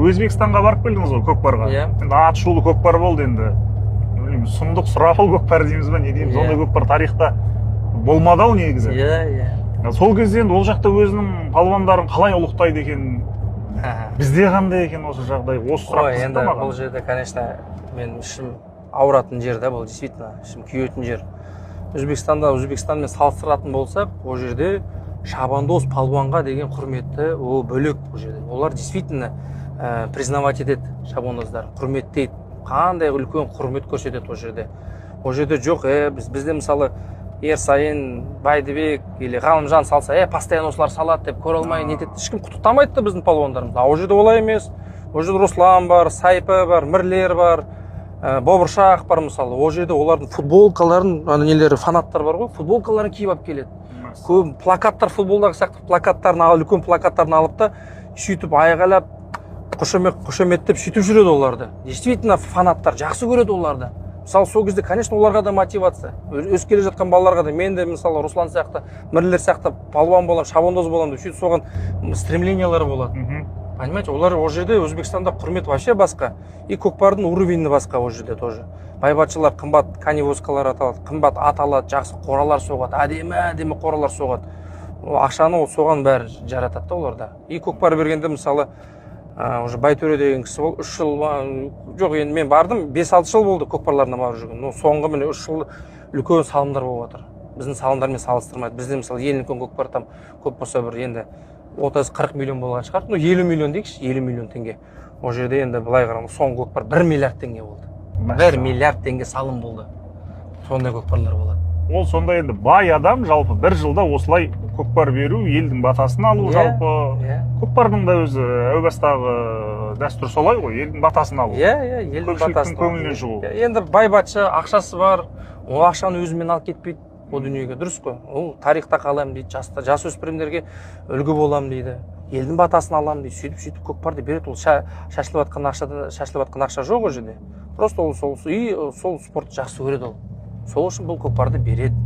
Өзбекстанға барып келдіңіз ғой, көкпарға. Енді аты шулы көкпар болды енді. Білмеймін, сұмдық сұрапыл көкпар дейміз ба, не дейміз, ондай көкпар тарихта болмады ау негізі. Сол кезде енді ол жақта өзінің палуандарын қалай ұлықтайды екен, бізде қандай екен осы жағдай, осы сұрақ енді бұл жерде, конечно, мен ішім ауыратын жер да, бұл действительно ішім күйетін жер. Өзбекстанмен салыстыратын болсақ, ол жерде шабандоз палуанға деген құрметті ол бөлек бұл жерде. Олар действительно признавать етеді, шабандоздар құрметтейді, қандай үлкен құрмет көрсетеді ол жерде. Ол жерде жоқ, бізде мысалы Ерсайын, Байдыбек или Ғалымжан салса, постоянно осылар салады деп көре алмай нетеді. Ешкім құттықтамайды біздің палуандарымыз. Ол жерде олай емес. Ол жерде Руслан бар, Сайпы бар, Мірлер бар, Бобыршақ бар мысалы. Ол жерде олардың футболкаларын, нелері, фанаттар бар ғой, футболкаларын киіп алып келеді. Көп плакаттар, футболдағы сияқты плакаттарын алып, үлкен плакаттарын алып та сөйтіп айғайлап, қошеметтеп сөйтіп жүреді оларды. Действительно фанаттар жақсы көреді оларды. Мысалы сол кезде, конечно, оларға да мотивация. Өз келе жатқан балаларға да, мен де мысалы Руслан сияқты, Мірлер сияқты палуан боламын, шабандоз боламын деп сөйтіп соған стремлениялары болады. Понимаете, олар ол жерде Өзбекстанда құрмет вообще басқа. И көкпардың уровені басқа ол жерде тоже. Байбатшылар қымбат каневозкалар аталады, қымбат ат алады, жақсы қоралар соғады, әдемі қоралар соғады. Ақшаны соған бәрі жаратады да оларда. И көкпар бергенде мысалы уже Байтөре деген кісі бол, 3 жыл, жоқ енді мен бардым, 5-6 жыл болды көкпарларына барып жүрген. Соңғы міне 3 жыл үлкен салымдар болып жатыр. Біздің салымдармен салыстырмайды. Бізде мысалы ең үлкен көкпар там көп болса бір енді 30-40 миллион болған шығар. 50 миллион дейікші, 50 миллион теңге. Ол жерде енді былай қарағанда соңғы көкпар 1 миллиард теңге болды. 1 миллиард теңге салым болды. Сондай көкпарлар болады. Ол сонда енді бай адам жалпы бір жылда осылай көкпар беру, елдің батасын алу жалпы. Көкпардың да өзі әубастағы дәстүр солай ғой, елдің батасын алу. Елдің батасын көңілінен шығу. Енді бай батшы, ақшасы бар, ол ақшаны өзімен алып кетпейді. Ол дүниеге дұрыс қой. Ол тарихта қаламын дейді, жасөспірімдерге үлгі боламын дейді. Елдің батасын аламын дейді, сөйтіп көкпарды береді. Ол шашылып жатқан ақша жоқ ол жерде. Просто ол сол спортты жақсы көреді ол. Сол үшін бұл көкпарды береді.